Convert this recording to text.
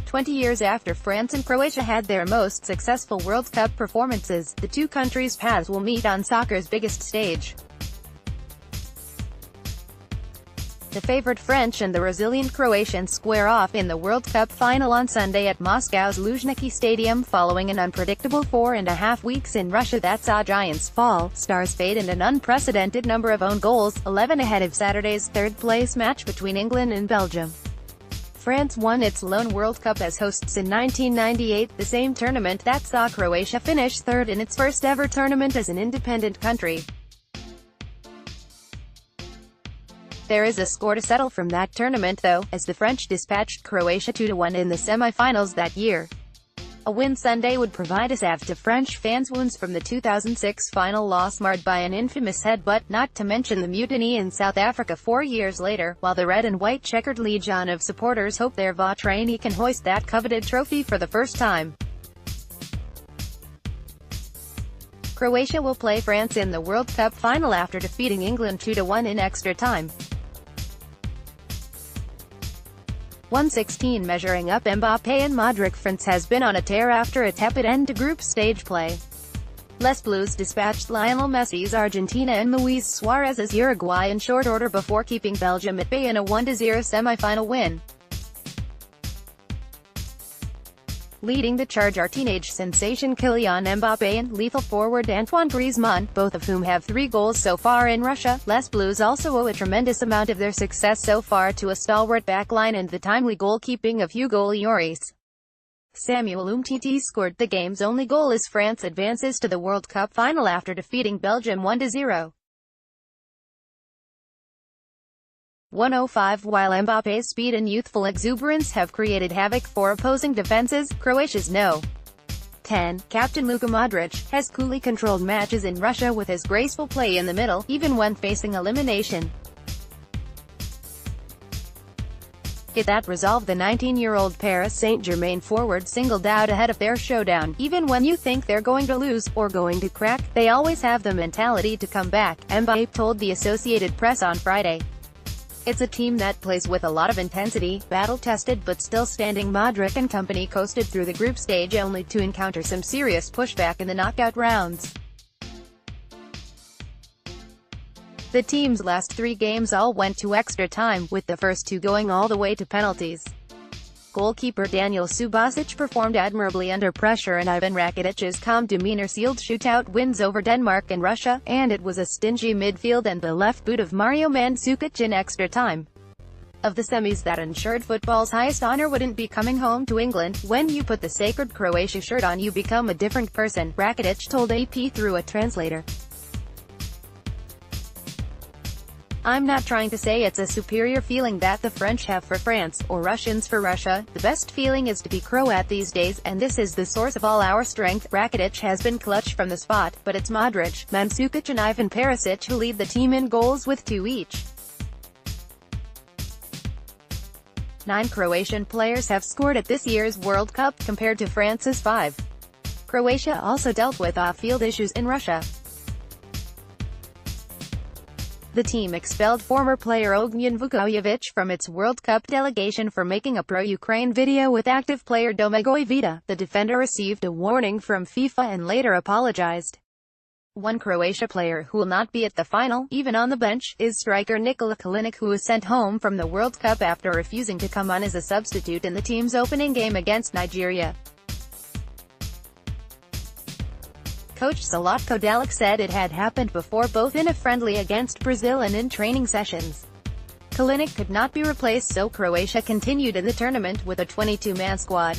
20 years after France and Croatia had their most successful World Cup performances, the two countries' paths will meet on soccer's biggest stage. The favoured French and the resilient Croatians square off in the World Cup final on Sunday at Moscow's Luzhniki Stadium following an unpredictable 4.5 weeks in Russia that saw giants fall, stars fade and an unprecedented number of own goals, 11 ahead of Saturday's third-place match between England and Belgium. France won its lone World Cup as hosts in 1998, the same tournament that saw Croatia finish third in its first-ever tournament as an independent country. There is a score to settle from that tournament though, as the French dispatched Croatia 2-1 in the semi-finals that year. A win Sunday would provide a salve to French fans' wounds from the 2006 final loss marred by an infamous headbutt, not to mention the mutiny in South Africa 4 years later, while the red and white checkered legion of supporters hope their Vatrani can hoist that coveted trophy for the first time. Croatia will play France in the World Cup final after defeating England 2-1 in extra time. 1:16 measuring up Mbappé and Modric. France has been on a tear after a tepid end to group stage play. Les Blues dispatched Lionel Messi's Argentina and Luis Suarez's Uruguay in short order before keeping Belgium at bay in a 1-0 semi-final win. Leading the charge are teenage sensation Kylian Mbappé and lethal forward Antoine Griezmann, both of whom have 3 goals so far in Russia. Les Blues also owe a tremendous amount of their success so far to a stalwart backline and the timely goalkeeping of Hugo Lloris. Samuel Umtiti scored the game's only goal as France advances to the World Cup final after defeating Belgium 1-0. 1:05 While Mbappé's speed and youthful exuberance have created havoc for opposing defenses, Croatia's No. 10, captain Luka Modric, has coolly controlled matches in Russia with his graceful play in the middle, even when facing elimination. Hit that resolve the 19-year-old Paris Saint-Germain forward singled out ahead of their showdown. Even when you think they're going to lose, or going to crack, they always have the mentality to come back, Mbappé told the Associated Press on Friday. It's a team that plays with a lot of intensity, battle-tested but still standing. Modric and company coasted through the group stage only to encounter some serious pushback in the knockout rounds. The team's last 3 games all went to extra time, with the first 2 going all the way to penalties. Goalkeeper Daniel Subasic performed admirably under pressure and Ivan Rakitic's calm demeanor sealed shootout wins over Denmark and Russia, and it was a stingy midfield and the left boot of Mario Mandzukic in extra time. Of the semis that ensured football's highest honor wouldn't be coming home to England, when you put the sacred Croatia shirt on you become a different person, Rakitic told AP through a translator. I'm not trying to say it's a superior feeling that the French have for France, or Russians for Russia. The best feeling is to be Croat these days, and this is the source of all our strength. Rakitic has been clutch from the spot, but it's Modric, Mandzukic and Ivan Perisic who lead the team in goals with 2 each. 9 Croatian players have scored at this year's World Cup, compared to France's 5. Croatia also dealt with off-field issues in Russia. The team expelled former player Ognjen Vukojevic from its World Cup delegation for making a pro-Ukraine video with active player Domagoj Vida. The defender received a warning from FIFA and later apologized. One Croatia player who will not be at the final, even on the bench, is striker Nikola Kalinic, who was sent home from the World Cup after refusing to come on as a substitute in the team's opening game against Nigeria. Coach Zlatko Dalic said it had happened before, both in a friendly against Brazil and in training sessions. Kalinic could not be replaced, so Croatia continued in the tournament with a 22-man squad.